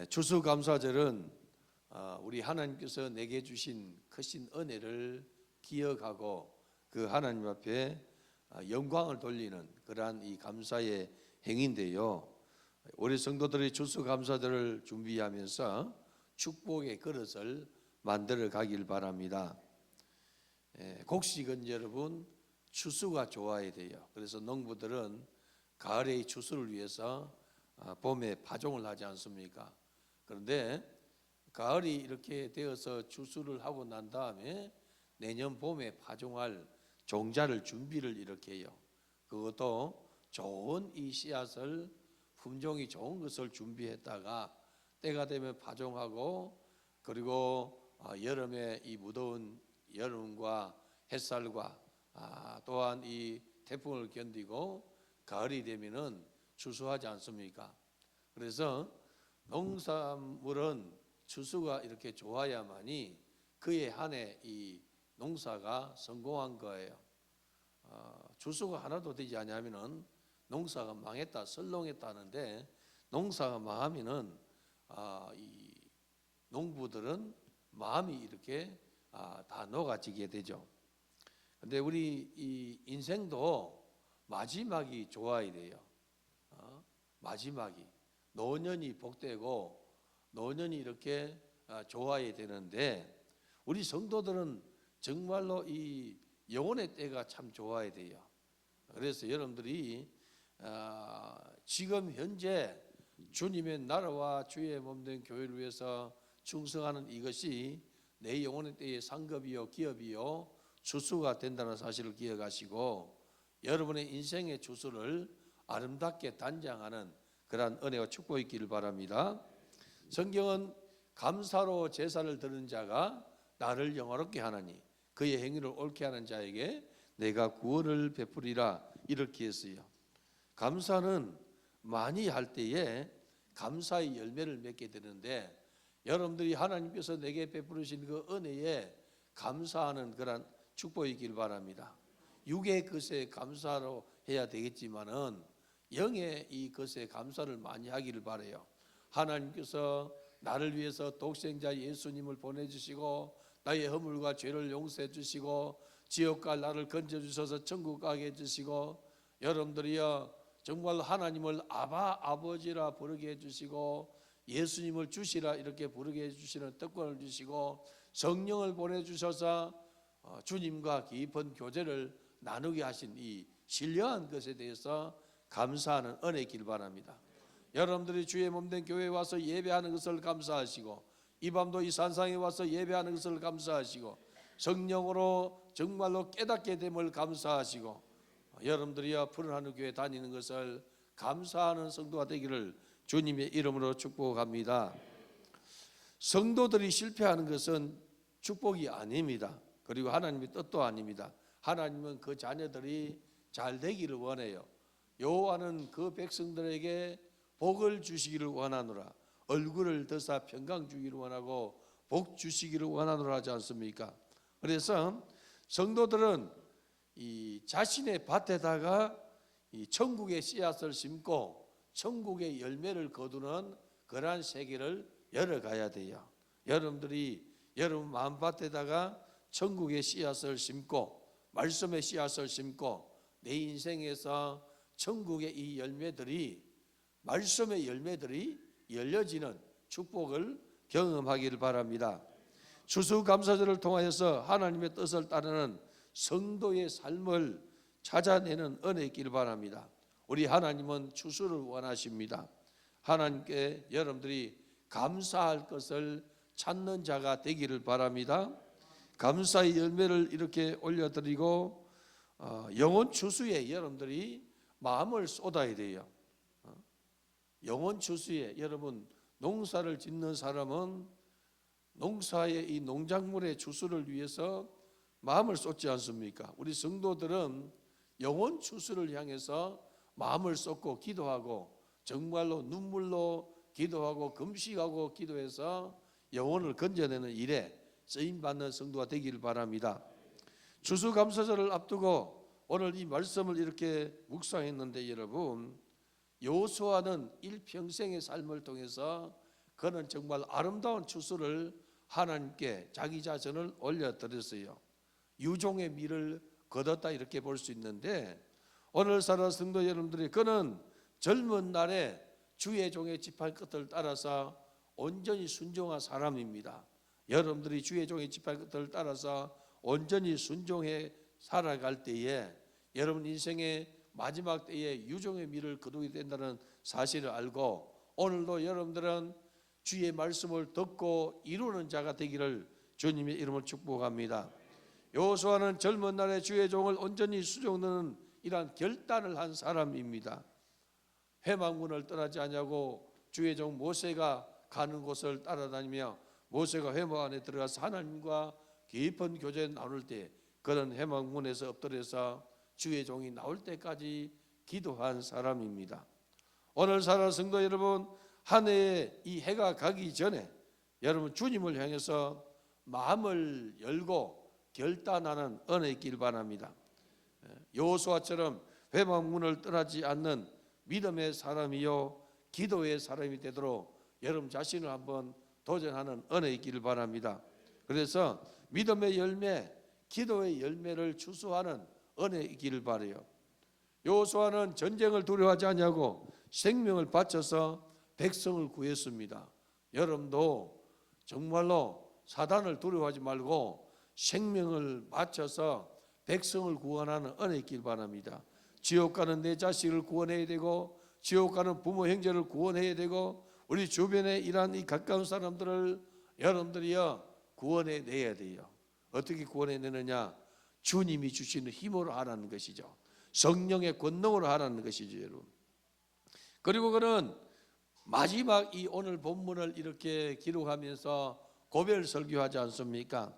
추수감사절은 우리 하나님께서 내게 주신 크신 은혜를 기억하고 그 하나님 앞에 영광을 돌리는 그러한 이 감사의 행인데요. 우리 성도들이 추수감사절을 준비하면서 축복의 그릇을 만들어 가길 바랍니다. 곡식은 여러분 추수가 좋아야 돼요. 그래서 농부들은 가을의 추수를 위해서 봄에 파종을 하지 않습니까? 그런데 가을이 이렇게 되어서 추수를 하고 난 다음에 내년 봄에 파종할 종자를 준비를 이렇게 해요. 그것도 좋은 이 씨앗을 품종이 좋은 것을 준비했다가 때가 되면 파종하고, 그리고 여름에 이 무더운 여름과 햇살과 또한 이 태풍을 견디고 가을이 되면은 추수하지 않습니까? 그래서 농산물은 추수가 이렇게 좋아야만이 그에 한해 이 농사가 성공한 거예요. 추수가 하나도 되지 않으면은 농사가 망했다, 설렁했다 하는데, 농사가 망하면은 이 농부들은 마음이 이렇게 다 녹아지게 되죠. 근데 우리 이 인생도 마지막이 좋아야 돼요. 마지막이 노년이 복되고 노년이 이렇게 좋아야 되는데, 우리 성도들은 정말로 이 영혼의 때가 참 좋아야 돼요. 그래서 여러분들이 지금 현재 주님의 나라와 주의 몸된 교회를 위해서 충성하는 이것이 내 영혼의 때의 상급이요 기업이요 추수가 된다는 사실을 기억하시고, 여러분의 인생의 추수를 아름답게 단장하는 그러한 은혜와 축복이 있기를 바랍니다. 성경은 감사로 제사를 드리는 자가 나를 영화롭게 하나니 그의 행위를 옳게 하는 자에게 내가 구원을 베푸리라, 이렇게 했어요. 감사는 많이 할 때에 감사의 열매를 맺게 되는데, 여러분들이 하나님께서 내게 베푸르신 그 은혜에 감사하는 그런 축복이 있기를 바랍니다. 육의 것에 감사로 해야 되겠지만은 영의 이 것에 감사를 많이 하기를 바라요. 하나님께서 나를 위해서 독생자 예수님을 보내주시고 나의 허물과 죄를 용서해 주시고 지옥과 나를 건져주셔서 천국 가게 해주시고, 여러분들이요 정말 하나님을 아버지라 부르게 해주시고 예수님을 주시라 이렇게 부르게 해주시는 특권을 주시고 성령을 보내주셔서 주님과 깊은 교제를 나누게 하신 이 신령한 것에 대해서 감사하는 은혜 있기를 바랍니다. 여러분들이 주의 몸된 교회에 와서 예배하는 것을 감사하시고, 이 밤도 이 산상에 와서 예배하는 것을 감사하시고, 성령으로 정말로 깨닫게 됨을 감사하시고, 여러분들이야 푸른 하늘 교회 다니는 것을 감사하는 성도가 되기를 주님의 이름으로 축복합니다. 성도들이 실패하는 것은 축복이 아닙니다. 그리고 하나님의 뜻도 아닙니다. 하나님은 그 자녀들이 잘 되기를 원해요. 여호와는 그 백성들에게 복을 주시기를 원하노라, 얼굴을 드사 평강 주기를 원하고 복 주시기를 원하노라 하지 않습니까? 그래서 성도들은 이 자신의 밭에다가 이 천국의 씨앗을 심고 천국의 열매를 거두는 그러한 세계를 열어가야 돼요. 여러분들이 여러분 마음밭에다가 천국의 씨앗을 심고 말씀의 씨앗을 심고 내 인생에서 천국의 이 열매들이, 말씀의 열매들이 열려지는 축복을 경험하기를 바랍니다. 추수감사절을 통하여서 하나님의 뜻을 따르는 성도의 삶을 찾아내는 은혜 있기를 바랍니다. 우리 하나님은 추수를 원하십니다. 하나님께 여러분들이 감사할 것을 찾는 자가 되기를 바랍니다. 감사의 열매를 이렇게 올려드리고 영혼 추수에 여러분들이 마음을 쏟아야 돼요. 영혼 추수에 여러분 농사를 짓는 사람은 농사의 이 농작물의 추수를 위해서 마음을 쏟지 않습니까? 우리 성도들은 영혼 추수를 향해서 마음을 쏟고 기도하고 정말로 눈물로 기도하고 금식하고 기도해서 영혼을 건져내는 일에 쓰임받는 성도가 되기를 바랍니다. 추수감사절을 앞두고 오늘 이 말씀을 이렇게 묵상했는데, 여러분 여호수아는 일평생의 삶을 통해서 그는 정말 아름다운 추수를 하나님께 자기 자신을 올려드렸어요. 유종의 미를 거뒀다 이렇게 볼 수 있는데, 오늘 살아 성도 여러분들이, 그는 젊은 날에 주의 종의 지팡이 끝을 따라서 온전히 순종한 사람입니다. 여러분들이 주의 종의 지팡이 끝을 따라서 온전히 순종해 살아갈 때에 여러분 인생의 마지막 때에 유종의 미를 거두게 된다는 사실을 알고, 오늘도 여러분들은 주의 말씀을 듣고 이루는 자가 되기를 주님의 이름으로 축복합니다. 여호수아는 젊은 날에 주의 종을 온전히 수종하는 이러한 결단을 한 사람입니다. 회막문을 떠나지 않냐고 주의 종 모세가 가는 곳을 따라다니며, 모세가 회막 안에 들어가서 하나님과 깊은 교제 나눌 때 그런 회막문에서 엎드려서 주의 종이 나올 때까지 기도한 사람입니다. 오늘 살아 성도 여러분, 한 해에 이 해가 가기 전에 여러분 주님을 향해서 마음을 열고 결단하는 은혜 있길 바랍니다. 여호수아처럼 회막문을 떠나지 않는 믿음의 사람이요 기도의 사람이 되도록 여러분 자신을 한번 도전하는 은혜 있기를 바랍니다. 그래서 믿음의 열매, 기도의 열매를 추수하는 은혜 있기를 바라요. 여호수아는 전쟁을 두려워하지 않냐고 생명을 바쳐서 백성을 구했습니다. 여러분도 정말로 사단을 두려워하지 말고 생명을 바쳐서 백성을 구원하는 은혜 있길 바랍니다. 지옥 가는 내 자식을 구원해야 되고, 지옥 가는 부모 형제를 구원해야 되고, 우리 주변에 이러한 이 가까운 사람들을 여러분들이요 구원해내야 돼요. 어떻게 구원해내느냐? 주님이 주시는 힘으로 하라는 것이죠. 성령의 권능으로 하라는 것이죠, 여러분. 그리고 그는 마지막 이 오늘 본문을 이렇게 기록하면서 고별 설교하지 않습니까?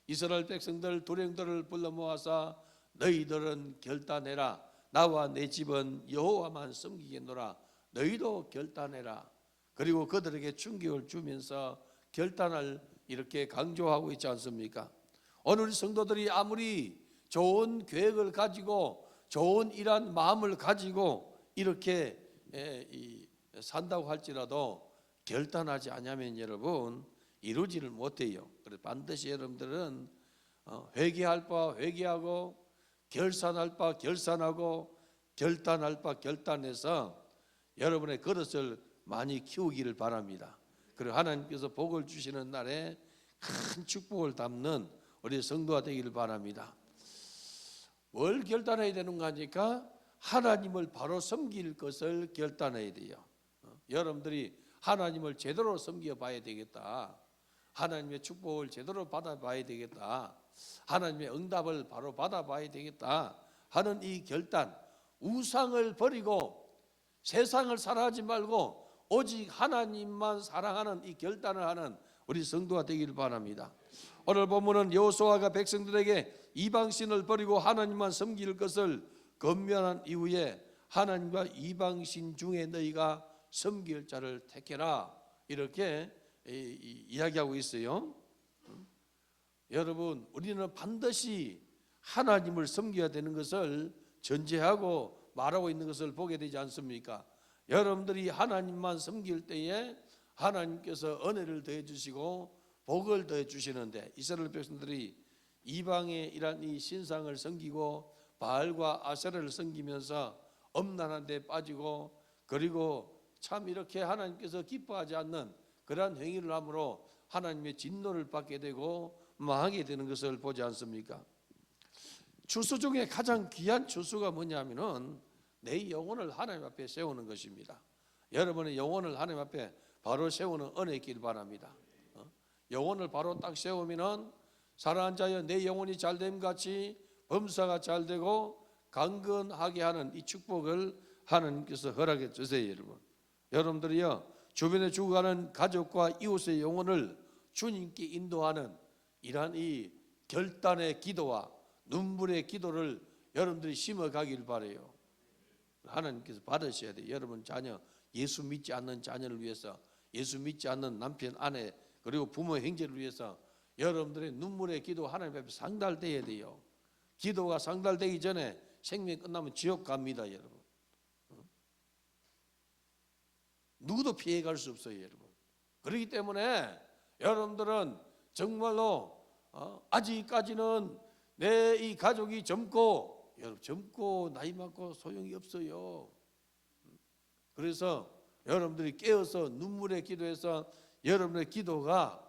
이스라엘 백성들 두령들을 불러 모아서 너희들은 결단해라. 나와 내 집은 여호와만 섬기겠노라. 너희도 결단해라. 그리고 그들에게 충격을 주면서 결단을 이렇게 강조하고 있지 않습니까? 오늘 성도들이 아무리 좋은 계획을 가지고 좋은 이런 마음을 가지고 이렇게 산다고 할지라도 결단하지 않으면 여러분 이루지를 못해요. 그래서 반드시 여러분들은 회개할 바 회개하고, 결산할 바 결산하고, 결단할 바 결단해서 여러분의 그릇을 많이 키우기를 바랍니다. 그리고 하나님께서 복을 주시는 날에 큰 축복을 담는 우리 성도가 되기를 바랍니다. 뭘 결단해야 되는가 하니까 하나님을 바로 섬길 것을 결단해야 돼요. 여러분들이 하나님을 제대로 섬겨 봐야 되겠다. 하나님의 축복을 제대로 받아봐야 되겠다. 하나님의 응답을 바로 받아봐야 되겠다 하는 이 결단, 우상을 버리고 세상을 사랑하지 말고 오직 하나님만 사랑하는 이 결단을 하는 우리 성도가 되기를 바랍니다. 오늘 본문은 여호수아가 백성들에게 이방신을 버리고 하나님만 섬길 것을 권면한 이후에 하나님과 이방신 중에 너희가 섬길 자를 택해라 이렇게 이야기하고 있어요. 여러분, 우리는 반드시 하나님을 섬겨야 되는 것을 전제하고 말하고 있는 것을 보게 되지 않습니까? 여러분들이 하나님만 섬길 때에 하나님께서 은혜를 더해 주시고 복을 더해 주시는데, 이스라엘 백성들이 이방의 이란 이 신상을 섬기고 바알과 아세라를 섬기면서 엄난한 데 빠지고, 그리고 참 이렇게 하나님께서 기뻐하지 않는 그러한 행위를 함으로 하나님의 진노를 받게 되고 망하게 되는 것을 보지 않습니까? 추수 중에 가장 귀한 추수가 뭐냐면은 내 영혼을 하나님 앞에 세우는 것입니다. 여러분의 영혼을 하나님 앞에 바로 세우는 은혜 있기를 바랍니다. 영혼을 바로 딱 세우면은 사랑하는 자여 내 영혼이 잘됨 같이 범사가 잘되고 강건하게 하는 이 축복을 하나님께서 허락해 주세요. 여러분들이요 주변에 죽어가는 가족과 이웃의 영혼을 주님께 인도하는 이러한 이 결단의 기도와 눈물의 기도를 여러분들이 심어가길 바라요. 하나님께서 받으셔야 돼요. 여러분 자녀, 예수 믿지 않는 자녀를 위해서, 예수 믿지 않는 남편, 아내, 그리고 부모, 형제를 위해서 여러분들의 눈물의 기도 하나님 앞에 상달돼야 돼요. 기도가 상달되기 전에 생명이 끝나면 지옥 갑니다, 여러분. 누구도 피해갈 수 없어요, 여러분. 그렇기 때문에 여러분들은 정말로 아직까지는 내 이 가족이 젊고, 여러분 젊고 나이 많고 소용이 없어요. 그래서 여러분들이 깨어서 눈물에 기도해서 여러분의 기도가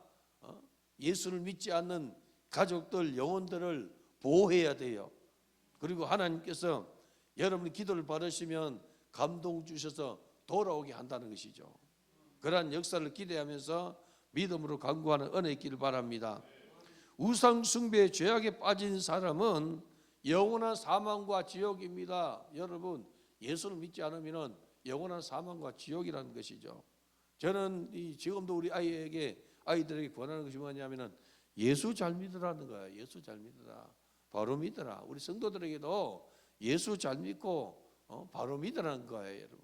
예수를 믿지 않는 가족들, 영혼들을 보호해야 돼요. 그리고 하나님께서 여러분이 기도를 받으시면 감동 주셔서 돌아오게 한다는 것이죠. 그러한 역사를 기대하면서 믿음으로 간구하는 은혜 있기를 바랍니다. 우상 숭배의 죄악에 빠진 사람은 영원한 사망과 지옥입니다. 여러분, 예수를 믿지 않으면 영원한 사망과 지옥이라는 것이죠. 저는 지금도 우리 아이들에게 권하는 것이 뭐냐면은 예수 잘 믿으라는 거예요. 예수 잘 믿으라. 바로 믿으라. 우리 성도들에게도 예수 잘 믿고 바로 믿으라는 거예요, 여러분.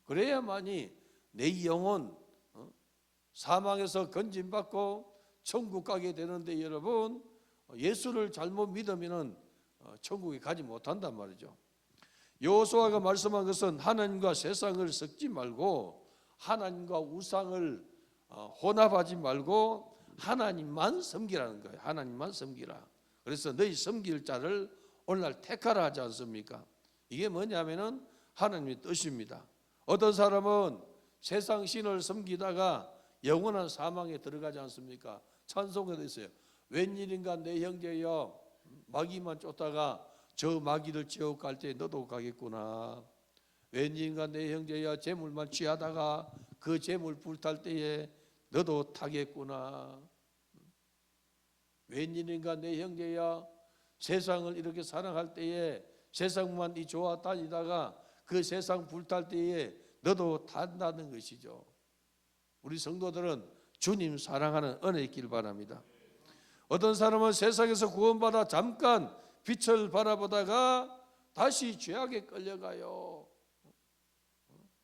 그래야만이 내 영혼 사망에서 건진받고 천국 가게 되는데, 여러분 예수를 잘못 믿으면은 천국에 가지 못한단 말이죠. 여호수아가 말씀한 것은 하나님과 세상을 섞지 말고 하나님과 우상을 혼합하지 말고 하나님만 섬기라는 거예요. 하나님만 섬기라. 그래서 너희 섬길 자를 오늘날 택하라 하지 않습니까? 이게 뭐냐면은 하나님의 뜻입니다. 어떤 사람은 세상 신을 섬기다가 영원한 사망에 들어가지 않습니까? 찬송에도 있어요. 웬일인가 내 형제여, 마귀만 쫓다가 저 마귀를 지옥 갈 때 너도 가겠구나. 웬일인가 내 형제여, 재물만 취하다가 그 재물 불탈 때에 너도 타겠구나. 웬일인가 내 형제여, 세상을 이렇게 사랑할 때에 세상만 좋아 다니다가 그 세상 불탈 때에 너도 탄다는 것이죠. 우리 성도들은 주님 사랑하는 은혜 있기를 바랍니다. 어떤 사람은 세상에서 구원받아 잠깐 빛을 바라보다가 다시 죄악에 끌려가요.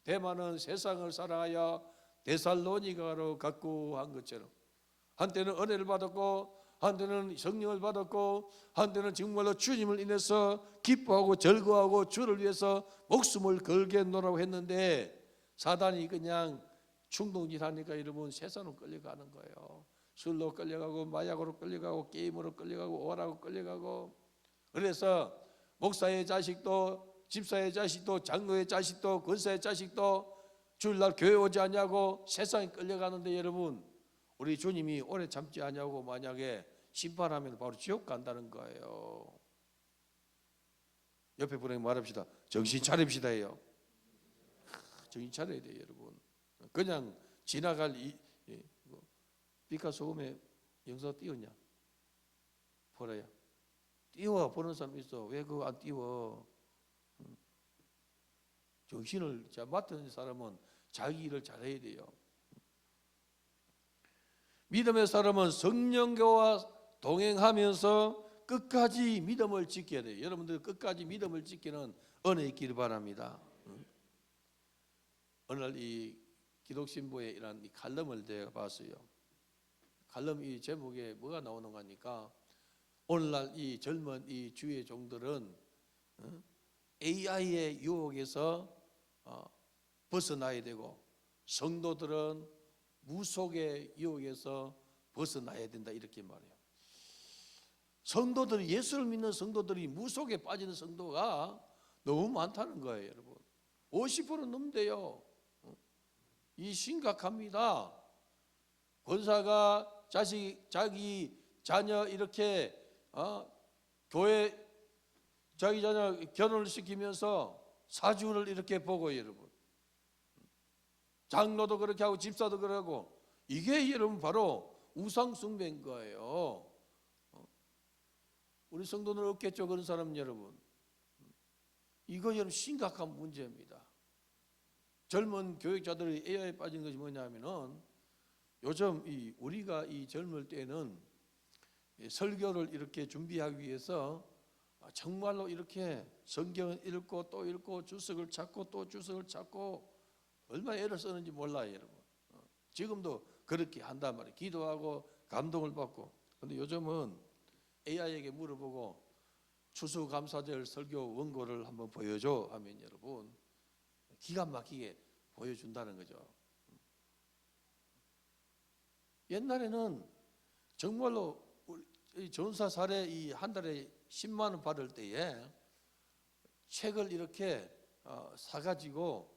대만은 세상을 사랑하여 데살로니가로 각구한 것처럼 한때는 은혜를 받았고 한때는 성령을 받았고 한때는 정말로 주님을 인해서 기뻐하고 즐거워하고 주를 위해서 목숨을 걸겠노라고 했는데 사단이 그냥 충동질하니까 여러분 세상으로 끌려가는 거예요. 술로 끌려가고 마약으로 끌려가고 게임으로 끌려가고 오라고 끌려가고. 그래서 목사의 자식도 집사의 자식도 장로의 자식도 권사의 자식도 주일날 교회 오지 않냐고 세상에 끌려가는데, 여러분 우리 주님이 오래 참지 않냐고 만약에 심판하면 바로 지옥 간다는 거예요. 옆에 분에게 말합시다. 정신 차립시다 해요. 정신 차려야 돼요, 여러분. 그냥 지나갈 빛과 소금에 영상 띄웠냐? 보라야. 띄워 보는 사람 있어. 왜 그거 안 띄워? 정신을 맡은 사람은 자기 일을 잘해야 돼요. 믿음의 사람은 성령과 동행하면서 끝까지 믿음을 지켜야 돼요. 여러분들 끝까지 믿음을 지키는 은혜 있기를 바랍니다. 어느 날 이 기독신보에 이런 이 칼럼을 제가 봤어요. 칼럼 이 제목에 뭐가 나오는가 하니까 오늘날 이 젊은 이 주의 종들은 AI의 유혹에서 벗어나야 되고 성도들은 무속의 유혹에서 벗어나야 된다, 이렇게 말해요. 성도들이, 예수를 믿는 성도들이 무속에 빠지는 성도가 너무 많다는 거예요, 여러분. 50% 넘대요. 이 심각합니다. 권사가 자기 자녀 이렇게 교회 자기 자녀 결혼을 시키면서 사주를 이렇게 보고, 여러분 장로도 그렇게 하고 집사도 그러고, 이게 여러분 바로 우상 숭배인 거예요. 우리 성도는 없겠죠, 그런 사람 여러분. 이거 여러분 심각한 문제입니다. 젊은 교육자들이 AI에 빠진 것이 뭐냐면은 요즘 우리가 이 젊을 때는 설교를 이렇게 준비하기 위해서 정말로 이렇게 성경을 읽고 또 읽고 주석을 찾고 또 주석을 찾고 얼마나 애를 쓰는지 몰라요, 여러분. 지금도 그렇게 한단 말이에요. 기도하고 감동을 받고. 그런데 요즘은 AI에게 물어보고 추수감사절 설교 원고를 한번 보여줘 하면 여러분 기가 막히게 보여준다는 거죠. 옛날에는 정말로 이 전사 사례 이 한 달에 10만 원 받을 때에 책을 이렇게 사가지고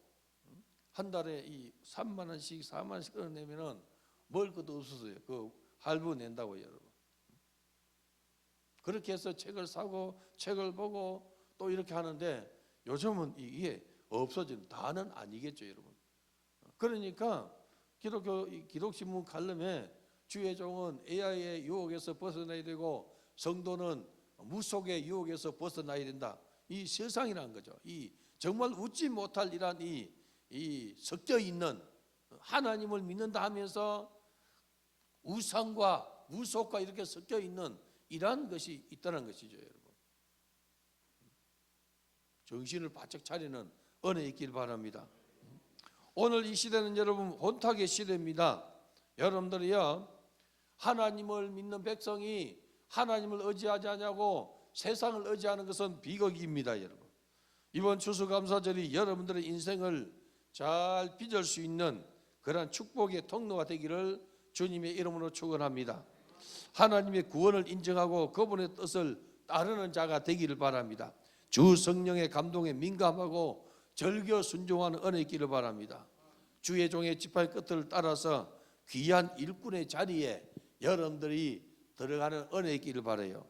한 달에 이 3만 원씩 4만 원씩 끊어내면은 먹을 것도 없었어요. 그 할부 낸다고 여러분. 그렇게 해서 책을 사고 책을 보고 또 이렇게 하는데 요즘은 이게 없어지는 다는 아니겠죠, 여러분. 그러니까 기독신문 칼럼에 주의 종은 AI의 유혹에서 벗어나야 되고 성도는 무속의 유혹에서 벗어나야 된다. 이 세상이라는 거죠. 이 정말 웃지 못할 이란 이 섞여 있는 하나님을 믿는다 하면서 우상과 무속과 이렇게 섞여 있는 이러한 것이 있다는 것이죠, 여러분. 정신을 바짝 차리는 은혜 있길 바랍니다. 오늘 이 시대는 여러분 혼탁의 시대입니다. 여러분들이요 하나님을 믿는 백성이 하나님을 의지하지 않냐고 세상을 의지하는 것은 비극입니다, 여러분. 이번 추수감사절이 여러분들의 인생을 잘 빚을 수 있는 그러한 축복의 통로가 되기를 주님의 이름으로 축원합니다. 하나님의 구원을 인정하고 그분의 뜻을 따르는 자가 되기를 바랍니다. 주 성령의 감동에 민감하고 절겨 순종하는 은혜 있기를 바랍니다. 주의 종의 지팡이 끝을 따라서 귀한 일꾼의 자리에 여러분들이 들어가는 은혜 있기를 바라요.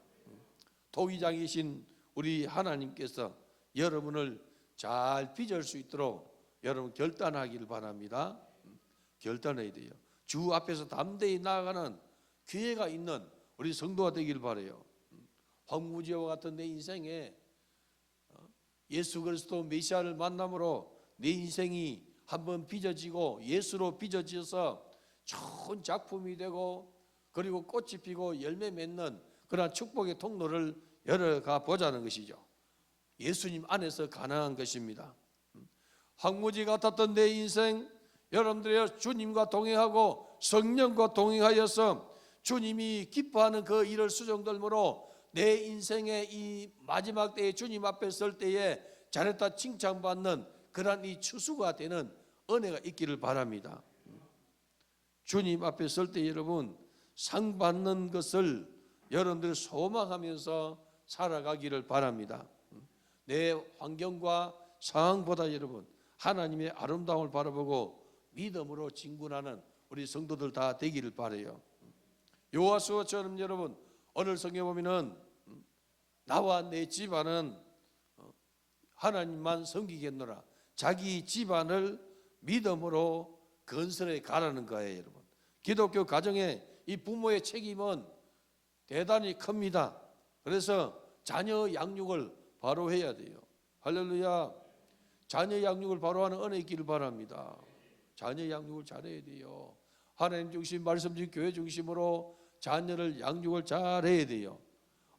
토기장이신 우리 하나님께서 여러분을 잘 빚을 수 있도록 여러분 결단하기를 바랍니다. 결단해야 돼요. 주 앞에서 담대히 나아가는 기회가 있는 우리 성도가 되기를 바라요. 황무지와 같은 내 인생에 예수 그리스도 메시아를 만남으로 내 인생이 한번 빚어지고 예수로 빚어져서 좋은 작품이 되고 그리고 꽃이 피고 열매 맺는 그러한 축복의 통로를 열어가 보자는 것이죠. 예수님 안에서 가능한 것입니다. 황무지 같았던 내 인생 여러분들이 주님과 동행하고 성령과 동행하여서 주님이 기뻐하는 그 일을 수종들므로 내 인생의 이 마지막 때에 주님 앞에 설 때에 잘했다 칭찬받는 그러한 이 추수가 되는 은혜가 있기를 바랍니다. 주님 앞에 설 때 여러분 상 받는 것을 여러분들 소망하면서 살아가기를 바랍니다. 내 환경과 상황보다 여러분 하나님의 아름다움을 바라보고 믿음으로 진군하는 우리 성도들 다 되기를 바라요. 요호수아처럼 여러분 오늘 성경에 보면은 나와 내 집안은 하나님만 섬기겠노라. 자기 집안을 믿음으로 건설해 가라는 거예요, 여러분. 기독교 가정의 이 부모의 책임은 대단히 큽니다. 그래서 자녀 양육을 바로 해야 돼요. 할렐루야. 자녀 양육을 바로 하는 은혜 있기를 바랍니다. 자녀 양육을 잘해야 돼요. 하나님 중심, 말씀 중심, 교회 중심으로 자녀를 양육을 잘해야 돼요.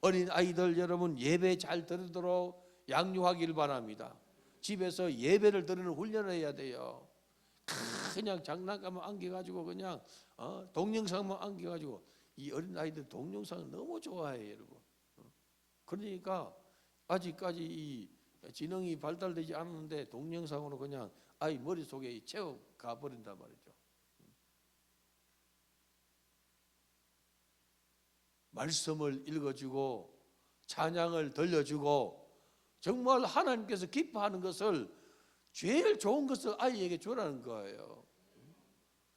어린 아이들 여러분 예배 잘 드리도록 양육하기를 바랍니다. 집에서 예배를 드리는 훈련을 해야 돼요. 그냥 장난감만 안겨가지고 그냥 동영상만 안겨가지고 이 어린 아이들 동영상을 너무 좋아해요, 여러분. 그러니까 아직까지 이 지능이 발달되지 않았는데 동영상으로 그냥 아이 머릿속에 채워가 버린단 말이죠. 말씀을 읽어주고 찬양을 들려주고 정말 하나님께서 기뻐하는 것을 제일 좋은 것을 아이에게 주라는 거예요.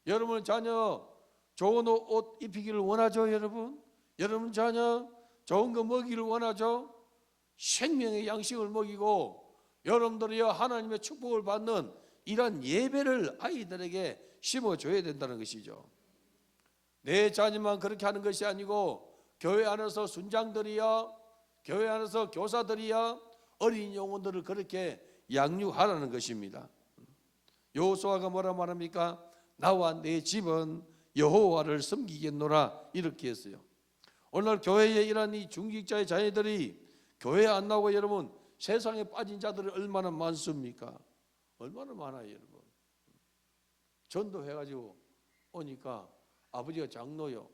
여러분 자녀 좋은 옷 입히기를 원하죠, 여러분? 여러분 자녀 좋은 거 먹이기를 원하죠? 생명의 양식을 먹이고 여러분들이여 하나님의 축복을 받는 이런 예배를 아이들에게 심어줘야 된다는 것이죠. 내 자녀만 그렇게 하는 것이 아니고 교회 안에서 순장들이여 교회 안에서 교사들이여 어린 영혼들을 그렇게 양육하라는 것입니다. 여호수아가 뭐라 말합니까? 나와 내 집은 여호와를 섬기겠노라 이렇게 했어요. 오늘 교회에 이런 이 중직자의 자녀들이 교회 안 나오고 여러분 세상에 빠진 자들이 얼마나 많습니까? 얼마나 많아요, 여러분. 전도해가지고 오니까 아버지가 장로요,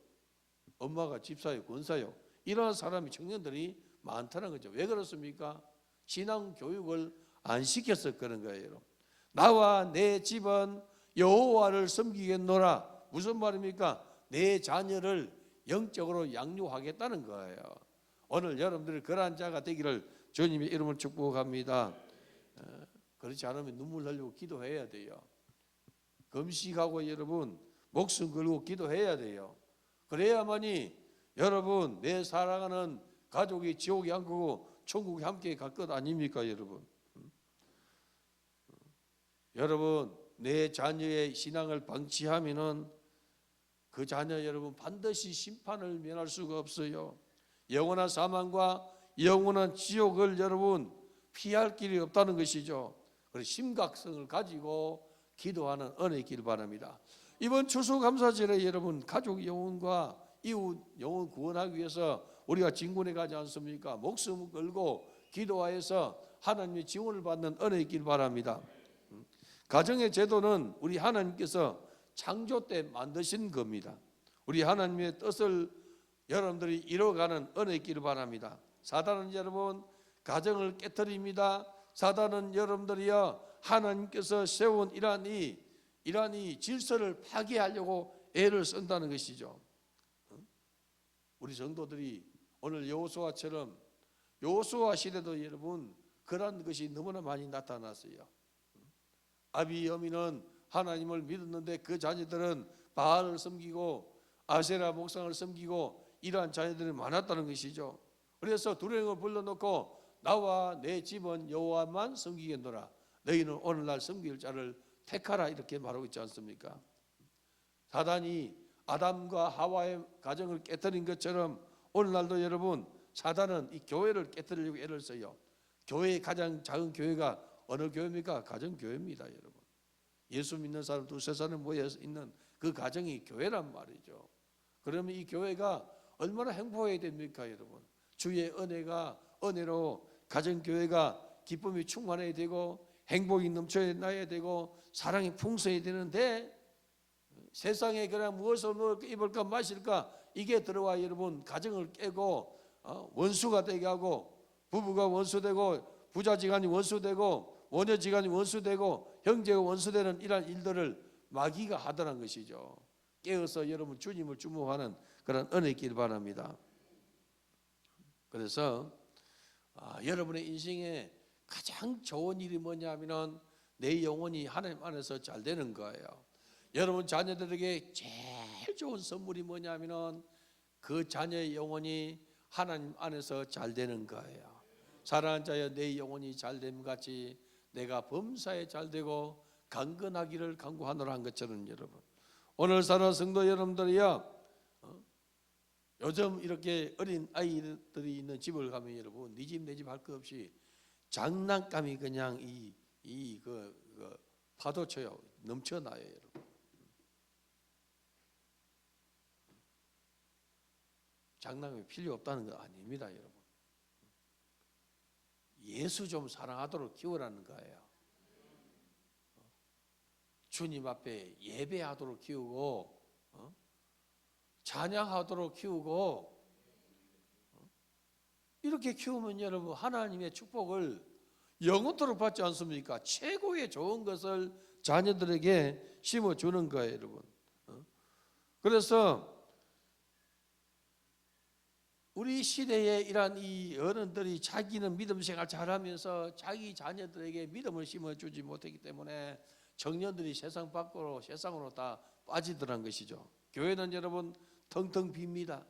엄마가 집사요, 권사요 이런 사람이 청년들이 많다는 거죠. 왜 그렇습니까? 신앙 교육을 안 시켜서 그런 거예요, 여러분. 나와 내 집은 여호와를 섬기겠노라. 무슨 말입니까? 내 자녀를 영적으로 양육하겠다는 거예요. 오늘 여러분들이 그러한 자가 되기를 주님의 이름으로 축복합니다. 그렇지 않으면 눈물 흘리고 기도해야 돼요. 금식하고 여러분 목숨 걸고 기도해야 돼요. 그래야만이 여러분 내 사랑하는 가족이 지옥에 안 가고 천국에 함께 갈 것 아닙니까 여러분? 여러분 내 자녀의 신앙을 방치하면은 그 자녀 여러분 반드시 심판을 면할 수가 없어요. 영원한 사망과 영원한 지옥을 여러분 피할 길이 없다는 것이죠. 그래서 심각성을 가지고 기도하는 은혜 있기를 바랍니다. 이번 추수감사절에 여러분 가족 영혼과 이웃 영혼 구원하기 위해서 우리가 진군해 가지 않습니까? 목숨을 걸고 기도하여서 하나님의 지원을 받는 은혜 있기를 바랍니다. 가정의 제도는 우리 하나님께서 창조 때 만드신 겁니다. 우리 하나님의 뜻을 여러분들이 이뤄가는 은혜 있기를 바랍니다. 사단은 여러분 가정을 깨뜨립니다. 사단은 여러분들이여 하나님께서 세운 이러한 이 질서를 파괴하려고 애를 쓴다는 것이죠. 우리 성도들이 오늘 여호수아처럼 여호수아 시대도 여러분 그런 것이 너무나 많이 나타났어요. 아비 어미는 하나님을 믿었는데 그 자녀들은 바알을 섬기고 아세라 목상을 섬기고 이러한 자녀들이 많았다는 것이죠. 그래서 두령을 불러놓고 나와 내 집은 여호와만 섬기겠노라. 너희는 오늘날 섬길 자를 택하라 이렇게 말하고 있지 않습니까? 사단이 아담과 하와의 가정을 깨뜨린 것처럼 오늘날도 여러분 사단은 이 교회를 깨뜨리려고 애를 써요. 교회의 가장 작은 교회가 어느 교회입니까? 가정교회입니다 여러분. 예수 믿는 사람 두세 사람 모여 있는 그 가정이 교회란 말이죠. 그러면 이 교회가 얼마나 행복해야 됩니까 여러분? 주의 은혜로 가정교회가 기쁨이 충만해야 되고 행복이 넘쳐나야 되고 사랑이 풍성해야 되는데 세상에 그냥 무엇을 입을까 마실까 이게 들어와 여러분 가정을 깨고 원수가 되게 하고 부부가 원수되고 부자지간이 원수되고 원녀지간이 원수되고 형제가 원수되는 이러한 일들을 마귀가 하더란 것이죠. 깨어서 여러분 주님을 주목하는 그런 은혜 있기를 바랍니다. 그래서 여러분의 인생에 가장 좋은 일이 뭐냐면은 내 영혼이 하나님 안에서 잘 되는 거예요. 여러분 자녀들에게 제일 좋은 선물이 뭐냐면은 그 자녀의 영혼이 하나님 안에서 잘 되는 거예요. 사랑하는 자여 내 영혼이 잘 됨 같이 내가 범사에 잘 되고 강건하기를 간구하노라 한 것처럼 여러분 오늘 사는 성도 여러분들이요 요즘 이렇게 어린 아이들이 있는 집을 가면 여러분 네 집 내 집 할 거 없이 장난감이 그냥 그 파도쳐요 넘쳐나요 여러분. 장난감이 필요 없다는 거 아닙니다 여러분. 예수 좀 사랑하도록 키우라는 거예요. 주님 앞에 예배하도록 키우고 찬양하도록 키우고 이렇게 키우면 여러분 하나님의 축복을 영원토록 받지 않습니까? 최고의 좋은 것을 자녀들에게 심어주는 거예요 여러분. 그래서 우리 시대에 이러한 이 어른들이 자기는 믿음 생활 잘하면서 자기 자녀들에게 믿음을 심어주지 못했기 때문에 청년들이 세상으로 다 빠지더란 것이죠. 교회는 여러분 텅텅 빕니다.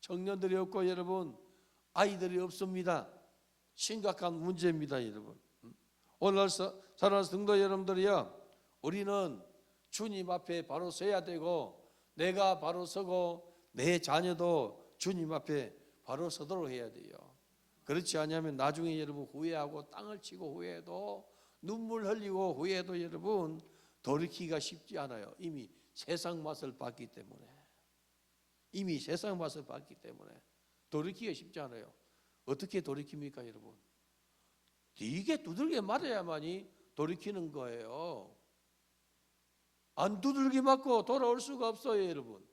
청년들이 없고 여러분 아이들이 없습니다. 심각한 문제입니다 여러분. 오늘 사랑하는 성도 여러분들이요 우리는 주님 앞에 바로 서야 되고 내가 바로 서고 내 자녀도 주님 앞에 바로 서도록 해야 돼요. 그렇지 않으면 나중에 여러분 후회하고 땅을 치고 후회해도 눈물 흘리고 후회해도 여러분 돌이키기가 쉽지 않아요. 이미 세상 맛을 봤기 때문에 돌이키기가 쉽지 않아요. 어떻게 돌이킵니까 여러분? 되게 두들겨 맞아야만이 돌이키는 거예요. 안 두들겨 맞고 돌아올 수가 없어요 여러분.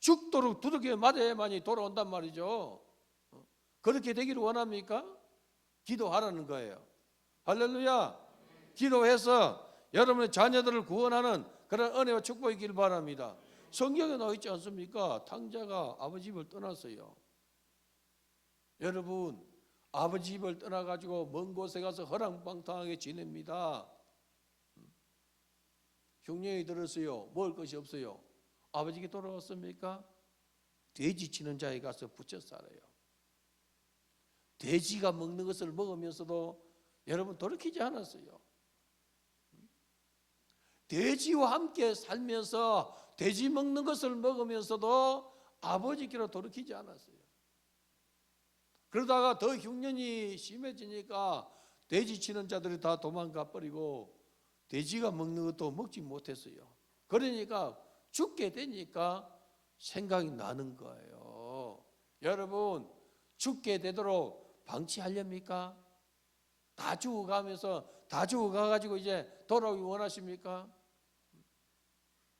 죽도록 두들겨 맞아야만이 돌아온단 말이죠. 그렇게 되기를 원합니까? 기도하라는 거예요. 할렐루야. 기도해서 여러분의 자녀들을 구원하는 그런 은혜와 축복이 있길 바랍니다. 성경에 나와 있지 않습니까? 탕자가 아버지 집을 떠났어요. 여러분, 아버지 집을 떠나가지고 먼 곳에 가서 허랑방탕하게 지냅니다. 흉년이 들었어요. 먹을 것이 없어요. 아버지께 돌아왔습니까? 돼지 치는 자에 가서 붙여 살아요. 돼지가 먹는 것을 먹으면서도 여러분 돌이키지 않았어요. 돼지와 함께 살면서 돼지 먹는 것을 먹으면서도 아버지께로 돌이키지 않았어요. 그러다가 더 흉년이 심해지니까 돼지 치는 자들이 다 도망가 버리고 돼지가 먹는 것도 먹지 못했어요. 그러니까 죽게 되니까 생각이 나는 거예요. 여러분, 죽게 되도록 방치하렵니까? 다 죽어가면서 다 죽어가가지고 이제 돌아오기 원하십니까?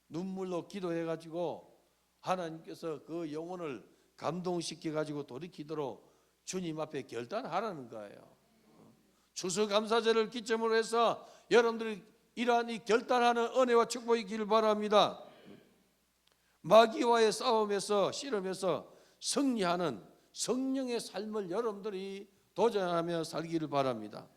눈물로 기도해가지고 하나님께서 그 영혼을 감동시켜가지고 돌이키도록 주님 앞에 결단하라는 거예요. 추수감사절을 기점으로 해서 여러분들이 이러한 이 결단하는 은혜와 축복이 있기를 바랍니다. 마귀와의 싸움에서 씨름에서 승리하는 성령의 삶을 여러분들이 도전하며 살기를 바랍니다.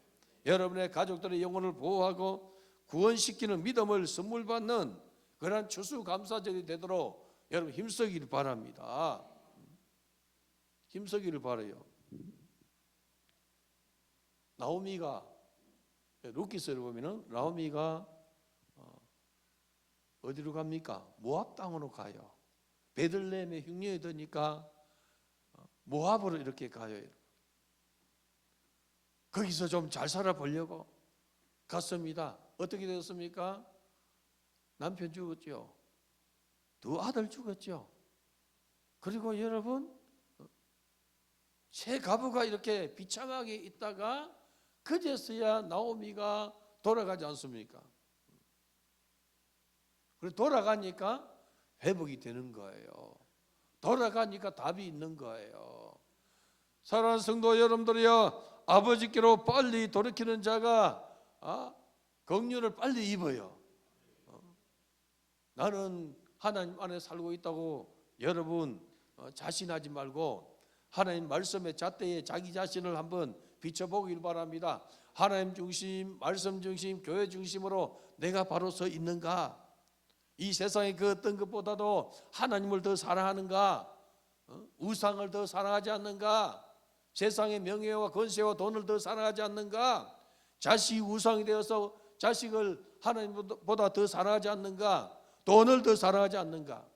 여러분의 가족들의 영혼을 보호하고 구원시키는 믿음을 선물 받는 그러한 추수감사절이 되도록 여러분 힘쓰기를 바랍니다. 힘쓰기를 바라요. 나오미가 루키스를 보면은 나오미가 어디로 갑니까? 모압 땅으로 가요. 베들레헴에 흉년이 드니까 모압으로 이렇게 가요. 거기서 좀 잘 살아보려고 갔습니다. 어떻게 되었습니까? 남편 죽었죠. 두 아들 죽었죠. 그리고 여러분 새 가부가 이렇게 비참하게 있다가 그제서야 나오미가 돌아가지 않습니까? 그리고 돌아가니까 회복이 되는 거예요. 돌아가니까 답이 있는 거예요. 사랑하는 성도 여러분들이여, 아버지께로 빨리 돌이키는 자가 긍휼을 빨리 입어요. 나는 하나님 안에 살고 있다고 여러분 자신하지 말고 하나님 말씀의 잣대에 자기 자신을 한번 비춰보길 바랍니다. 하나님 중심, 말씀 중심, 교회 중심으로 내가 바로 서 있는가? 이 세상의 그 어떤 것보다도 하나님을 더 사랑하는가? 우상을 더 사랑하지 않는가? 세상의 명예와 권세와 돈을 더 사랑하지 않는가? 자식이 우상이 되어서 자식을 하나님보다 더 사랑하지 않는가? 돈을 더 사랑하지 않는가?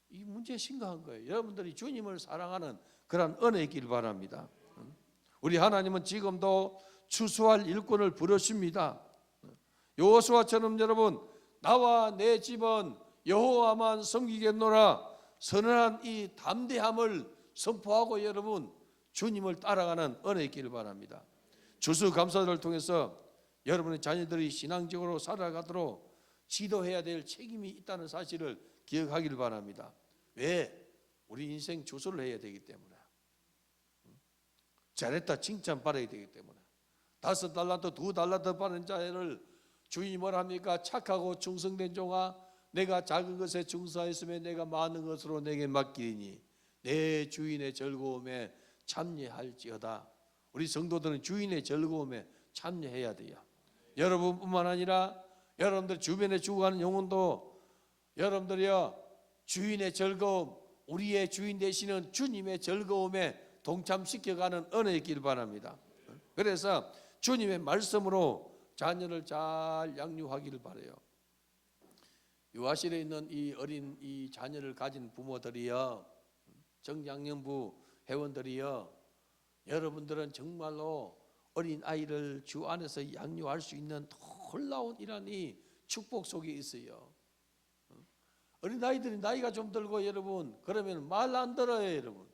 이 문제 심각한 거예요. 여러분들이 주님을 사랑하는 그런 은혜이길 바랍니다. 우리 하나님은 지금도 추수할 일꾼을 부르십니다. 여호수아처럼 여러분, 나와 내 집은 여호와만 섬기겠노라 선언한 이 담대함을 선포하고 여러분 주님을 따라가는 은혜이길 바랍니다. 추수감사절을 통해서 여러분의 자녀들이 신앙적으로 살아가도록 지도해야 될 책임이 있다는 사실을 기억하기를 바랍니다. 왜? 우리 인생 추수를 해야 되기 때문에, 잘했다 칭찬받아야 되기 때문에. 5달란트 2달란트 받은 자를 주인이 뭐라 합니까? 착하고 충성된 종아, 내가 작은 것에 충성하였으면 내가 많은 것으로 내게 맡기리니 내 주인의 즐거움에 참여할지어다. 우리 성도들은 주인의 즐거움에 참여해야 돼요. 여러분뿐만 아니라 여러분들 주변에 죽어가는 영혼도 여러분들이요 주인의 즐거움, 우리의 주인 되시는 주님의 즐거움에 동참시켜가는 은혜가 있기를 바랍니다. 그래서 주님의 말씀으로 자녀를 잘 양육하기를 바라요. 유아실에 있는 이 어린 이 자녀를 가진 부모들이요, 정양년부 회원들이요, 여러분들은 정말로 어린 아이를 주 안에서 양육할 수 있는 놀라운 이런 이 축복 속에 있어요. 어린 아이들이 나이가 좀 들고 여러분 그러면 말 안 들어요. 여러분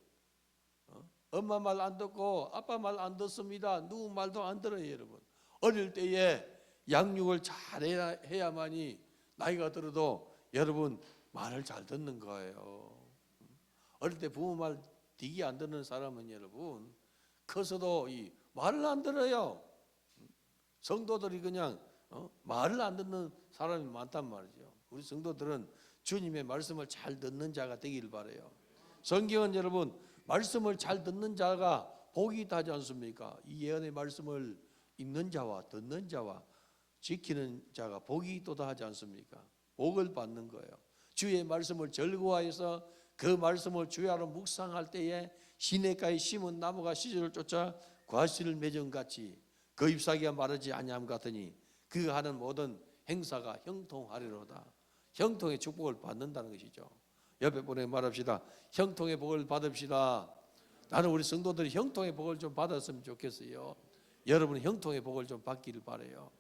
엄마 말 안 듣고 아빠 말 안 듣습니다. 누구 말도 안 들어요. 여러분 어릴 때에 양육을 잘 해야만이 나이가 들어도 여러분 말을 잘 듣는 거예요. 어릴 때 부모 말 되게 안 듣는 사람은 여러분 커서도 이 말을 안 들어요. 성도들이 그냥 말을 안 듣는 사람이 많단 말이죠. 우리 성도들은 주님의 말씀을 잘 듣는 자가 되기를 바라요. 성경은 여러분 말씀을 잘 듣는 자가 복이 있다 하지 않습니까? 이 예언의 말씀을 읽는 자와 듣는 자와 지키는 자가 복이 있도다 하지 않습니까? 복을 받는 거예요. 주의 말씀을 즐거워해서 그 말씀을 주야로 묵상할 때에 시냇가에 심은 나무가 시절을 쫓아 과실을 맺음같이 그 잎사귀가 마르지 아니함 같으니 그가 하는 모든 행사가 형통하리로다. 형통의 축복을 받는다는 것이죠. 옆에 분에게 말합시다. 형통의 복을 받읍시다. 나는 우리 성도들이 형통의 복을 좀 받았으면 좋겠어요. 여러분은 형통의 복을 좀 받기를 바라요.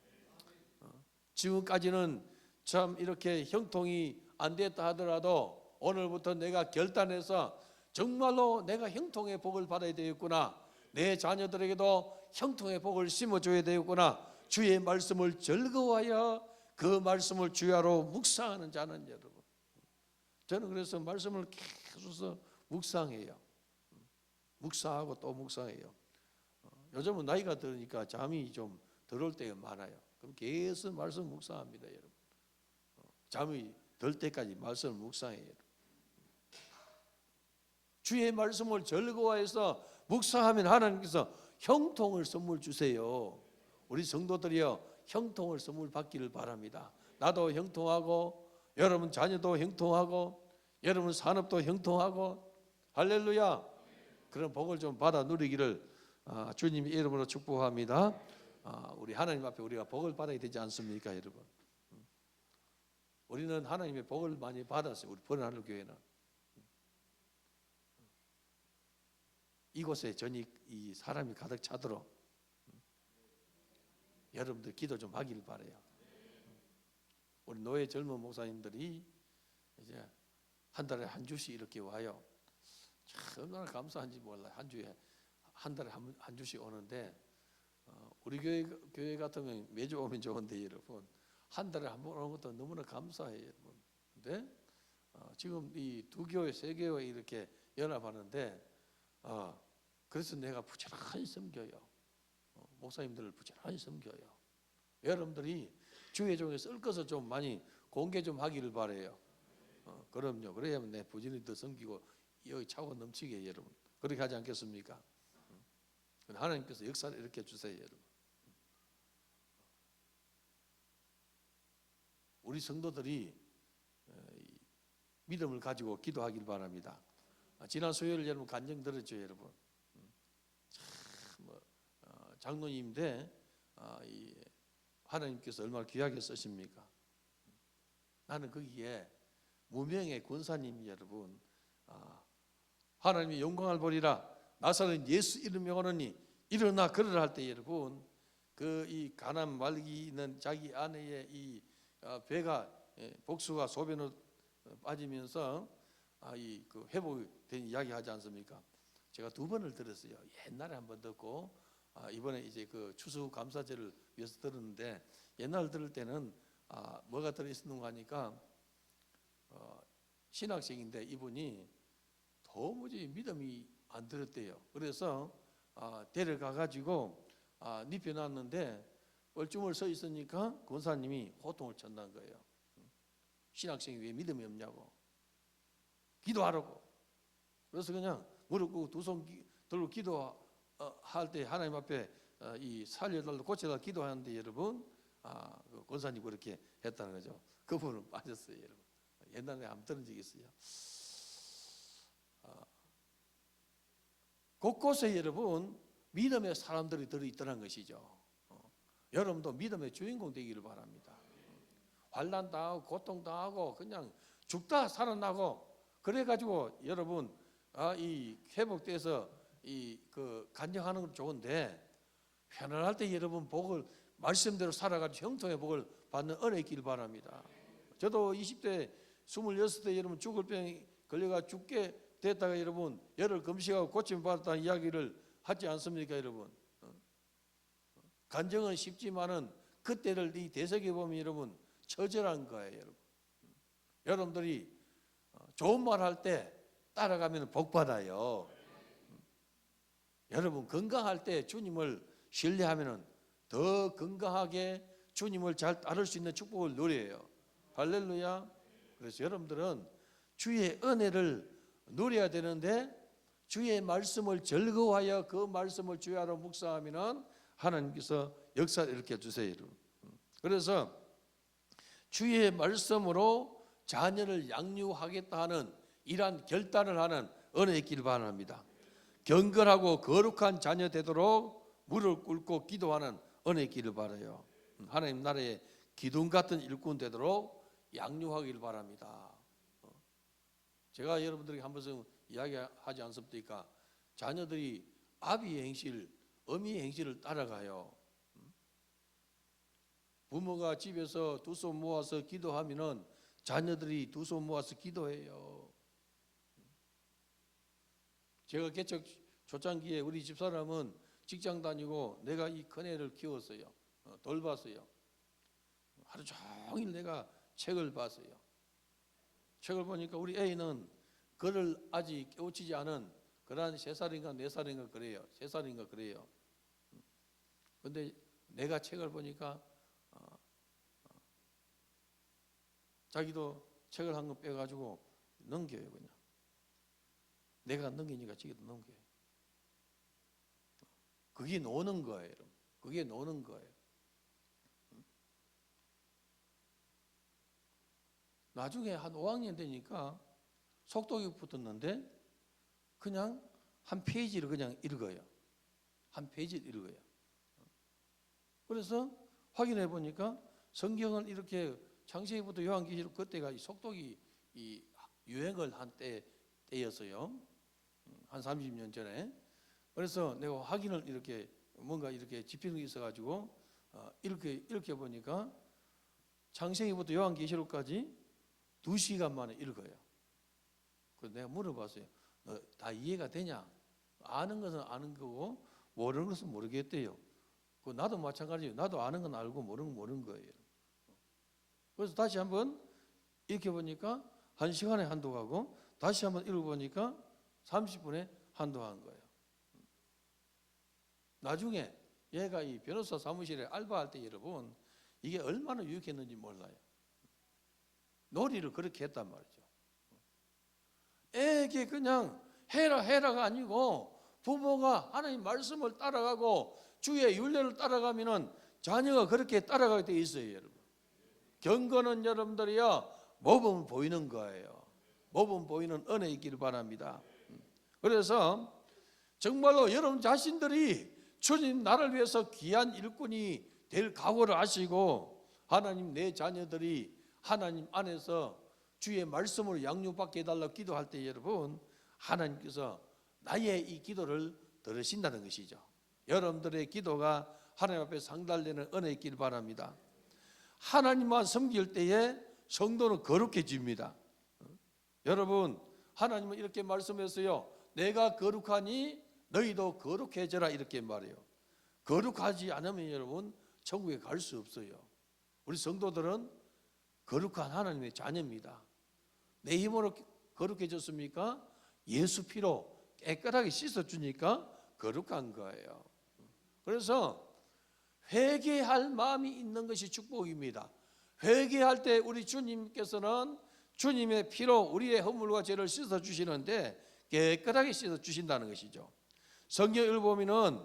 지금까지는 참 이렇게 형통이 안 됐다 하더라도 오늘부터 내가 결단해서 정말로 내가 형통의 복을 받아야 되겠구나. 내 자녀들에게도 형통의 복을 심어줘야 되겠구나. 주의 말씀을 즐거워하여 그 말씀을 주야로 묵상하는 자는 여러분, 저는 그래서 말씀을 계속 묵상해요. 묵상하고 또 묵상해요. 요즘은 나이가 들으니까 잠이 좀 덜 올 때가 많아요. 그럼 계속 말씀 묵상합니다, 여러분. 잠이 들 때까지 말씀을 묵상해요. 주의 말씀을 즐거워해서 묵상하면 하나님께서 형통을 선물 주세요. 우리 성도들이요, 형통을 선물 받기를 바랍니다. 나도 형통하고 여러분 자녀도 형통하고 여러분 산업도 형통하고 할렐루야. 그런 복을 좀 받아 누리기를 주님의 이름으로 축복합니다. 우리 하나님 앞에 우리가 복을 받아야 되지 않습니까, 여러분? 우리는 하나님의 복을 많이 받았어요. 우리 번안하늘 교회는 이곳에 전이 이 사람이 가득 차도록 여러분들 기도 좀 하기를 바라요. 우리 노예 젊은 목사님들이 이제 한 달에 한 주씩 이렇게 와요. 참 얼마나 감사한지 몰라요. 한 주에 한 달에 한 주씩 오는데 우리 교회 같으면 매주 오면 좋은데 여러분 한 달에 한 번 오는 것도 너무나 감사해요, 여러분. 근데 지금 이 두 교회 세 교회 이렇게 연합하는데 그래서 내가 부지런히 섬겨요. 목사님들을 부지런히 섬겨요. 여러분들이 주의 종에 쓸 것을 좀 많이 공개 좀 하기를 바래요. 그럼요. 그래야만 내 부지런히 더 섬기고 여기 차고 넘치게 여러분. 그렇게 하지 않겠습니까? 하나님께서 역사를 이렇게 주세요, 여러분. 우리 성도들이 믿음을 가지고 기도하길 바랍니다. 지난 수요일 여러분 간증 들었죠, 여러분. 장로님인데 하나님께서 얼마나 귀하게 쓰십니까? 나는 거기에 무명의 권사님이 여러분 하나님의 영광을 보리라 나사렛 예수 이름 명하노니 일어나 걸으라 할 때 여러분 그 이 가난 말기 있는 자기 아내의 이 배가 복수가 소변으로 빠지면서 이 그 회복된 이야기 하지 않습니까? 제가 두 번을 들었어요. 옛날에 한 번 듣고 이번에 이제 그 추수 감사제를 위해서 들었는데 옛날 들을 때는 뭐가 들어있었는가 하니까 신학생인데 이분이 도무지 믿음이 안 들었대요. 그래서 데려가 가지고 눕혀놨는데 뻘쭘을 서 있으니까 권사님이 호통을 쳤다는 거예요. 신학생이 왜 믿음이 없냐고 기도하라고. 그래서 그냥 무릎 꿇고 두 손 들고 기도할 때 하나님 앞에 이 살려달라고 고쳐달라고 기도하는데 여러분 그 권사님 그렇게 했다는 거죠. 그분은 빠졌어요, 여러분. 옛날에 한번 들은 적이 있어요. 곳곳에 여러분 믿음의 사람들이 들어있더란 것이죠. 여러분도 믿음의 주인공 되기를 바랍니다. 환난 당하고 고통 당하고 그냥 죽다 살아나고 그래가지고 여러분 이 회복돼서 이 그 간증하는 건 좋은데 편안할 때 여러분 복을 말씀대로 살아가지고 형통의 복을 받는 은혜 있기를 바랍니다. 저도 20대 26대 여러분 죽을 병에 걸려가 죽게 됐다가 여러분 열을 금식하고 고침 받았다는 이야기를 하지 않습니까, 여러분? 간증은 쉽지만은 그때를 이 대석에 보면 여러분 처절한 거예요, 여러분. 여러분들이 좋은 말 할 때 따라가면 복 받아요. 여러분 건강할 때 주님을 신뢰하면은 더 건강하게 주님을 잘 따를 수 있는 축복을 누려요. 할렐루야. 그래서 여러분들은 주의 은혜를 누려야 되는데 주의 말씀을 즐거워하여 그 말씀을 주야로 묵상하면은 하나님께서 역사를 일으켜 주세요. 그래서 주의 말씀으로 자녀를 양육하겠다 하는 이러한 결단을 하는 은혜 있기를 바랍니다. 경건하고 거룩한 자녀 되도록 무릎 꿇고 기도하는 은혜 있기를 바라요. 하나님 나라의 기둥 같은 일꾼 되도록 양육하기를 바랍니다. 제가 여러분들에게 한 번씩 이야기하지 않습니까? 자녀들이 아비의 행실, 어미의 행실을 따라가요. 부모가 집에서 두 손 모아서 기도하면은 자녀들이 두 손 모아서 기도해요. 제가 개척 초창기에 우리 집사람은 직장 다니고 내가 이 큰애를 키웠어요. 돌봤어요. 하루 종일 내가 책을 봤어요. 책을 보니까 우리 애는 그를 아직 깨우치지 않은 그러한 3살인가 4살인가 그래요. 3살인가 그래요. 근데 내가 책을 보니까 자기도 책을 한 권 빼가지고 넘겨요. 그냥 내가 넘기니까 자기도 넘겨요. 그게 노는 거예요. 여러분. 그게 노는 거예요. 나중에 한 5학년 되니까 속독이 붙었는데 그냥 한 페이지를 그냥 읽어요. 한 페이지를 읽어요. 그래서 확인해 보니까 성경을 이렇게 창세기부터 요한계시록 그때가 속독이 이 유행을 한 때였어요. 한 30년 전에. 그래서 내가 확인을 이렇게 뭔가 이렇게 집히는 게 있어가지고 이렇게 보니까 창세기부터 요한계시록까지 2시간 만에 읽어요. 그래서 내가 물어봤어요. 너 다 이해가 되냐? 아는 것은 아는 거고 모르는 것은 모르겠대요. 나도 마찬가지예요. 나도 아는 건 알고 모르는 건 모르는 거예요. 그래서 다시 한번 이렇게 보니까 1시간에 한도 가고 다시 한번 읽어보니까 30분에 한도 한 거예요. 나중에 얘가 이 변호사 사무실에 알바할 때 여러분 이게 얼마나 유익했는지 몰라요. 놀이를 그렇게 했단 말이죠. 애에게 그냥 해라가 아니고 부모가 하나님 말씀을 따라가고 주의 율례를 따라가면은 자녀가 그렇게 따라가게 돼 있어요, 여러분. 경건은 여러분들이요 모범 보이는 거예요. 모범 보이는 은혜 있기를 바랍니다. 그래서 정말로 여러분 자신들이 주님 나를 위해서 귀한 일꾼이 될 각오를 하시고 하나님 내 자녀들이 하나님 안에서 주의 말씀으로 양육받게 해달라고 기도할 때 여러분 하나님께서 나의 이 기도를 들으신다는 것이죠. 여러분들의 기도가 하나님 앞에 상달되는 은혜 있기를 바랍니다. 하나님만 섬길 때에 성도는 거룩해집니다. 여러분 하나님은 이렇게 말씀했어요. 내가 거룩하니 너희도 거룩해져라 이렇게 말해요. 거룩하지 않으면 여러분 천국에 갈 수 없어요. 우리 성도들은 거룩한 하나님의 자녀입니다. 내 힘으로 거룩해졌습니까? 예수 피로 깨끗하게 씻어주니까 거룩한 거예요. 그래서 회개할 마음이 있는 것이 축복입니다. 회개할 때 우리 주님께서는 주님의 피로 우리의 허물과 죄를 씻어주시는데 깨끗하게 씻어주신다는 것이죠. 성경을 보면은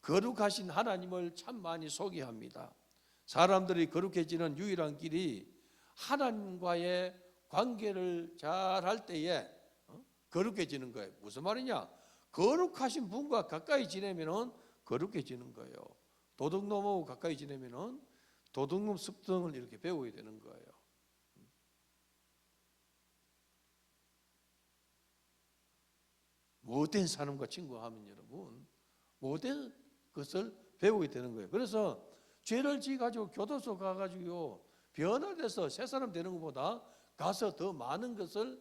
거룩하신 하나님을 참 많이 소개합니다. 사람들이 거룩해지는 유일한 길이 하나님과의 관계를 잘 할 때에 거룩해지는 거예요. 무슨 말이냐? 거룩하신 분과 가까이 지내면은 거룩해지는 거예요. 도둑놈하고 가까이 지내면은 도둑놈 습성을 이렇게 배우게 되는 거예요. 못된 사람과 친구하면 여러분 못된 것을 배우게 되는 거예요. 그래서 죄를 지가지고 교도소 가가지고 변화돼서 새 사람 되는 것보다 가서 더 많은 것을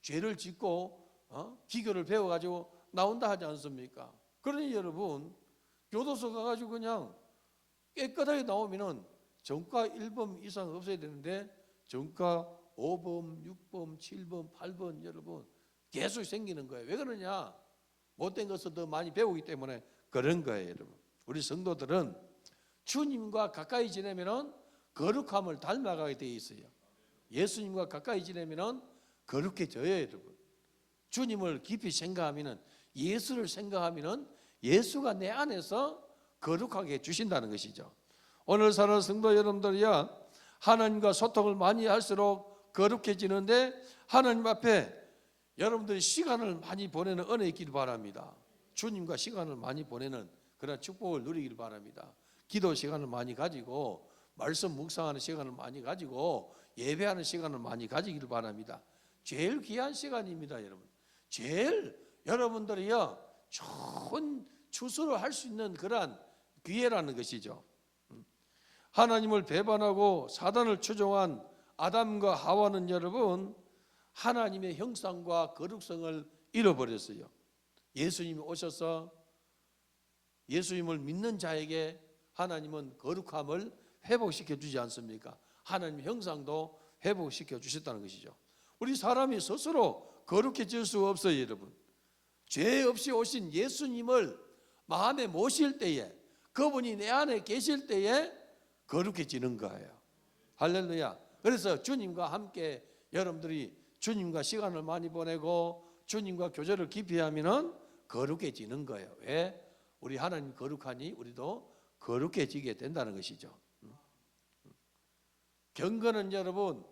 죄를 짓고 기교를 배워가지고 나온다 하지 않습니까? 그러니 여러분 교도소 가가지고 그냥 깨끗하게 나오면은 전과 1범 이상 없어야 되는데 전과 5범, 6범, 7범, 8범 여러분 계속 생기는 거예요. 왜 그러냐? 못된 것을 더 많이 배우기 때문에 그런 거예요, 여러분. 우리 성도들은 주님과 가까이 지내면은 거룩함을 닮아가게 되어 있어요. 예수님과 가까이 지내면은 거룩해져요, 여러분. 주님을 깊이 생각하면은, 예수를 생각하면은 예수가 내 안에서 거룩하게 해주신다는 것이죠. 오늘 사는 성도 여러분들이야, 하나님과 소통을 많이 할수록 거룩해지는데, 하나님 앞에 여러분들이 시간을 많이 보내는 은혜 있기를 바랍니다. 주님과 시간을 많이 보내는 그런 축복을 누리기를 바랍니다. 기도 시간을 많이 가지고, 말씀 묵상하는 시간을 많이 가지고, 예배하는 시간을 많이 가지기를 바랍니다. 제일 귀한 시간입니다, 여러분. 제일 여러분들이요, 좋은 추수를 할 수 있는 그러한 기회라는 것이죠. 하나님을 배반하고 사단을 추종한 아담과 하와는 여러분, 하나님의 형상과 거룩성을 잃어버렸어요. 예수님이 오셔서 예수님을 믿는 자에게 하나님은 거룩함을 회복시켜 주지 않습니까? 하나님의 형상도 회복시켜 주셨다는 것이죠. 우리 사람이 스스로 거룩해질 수가 없어요, 여러분. 죄 없이 오신 예수님을 마음에 모실 때에, 그분이 내 안에 계실 때에 거룩해지는 거예요. 할렐루야. 그래서 주님과 함께 여러분들이 주님과 시간을 많이 보내고 주님과 교제를 깊이 하면은 거룩해지는 거예요. 왜? 우리 하나님 거룩하니 우리도 거룩해지게 된다는 것이죠. 경건은 여러분,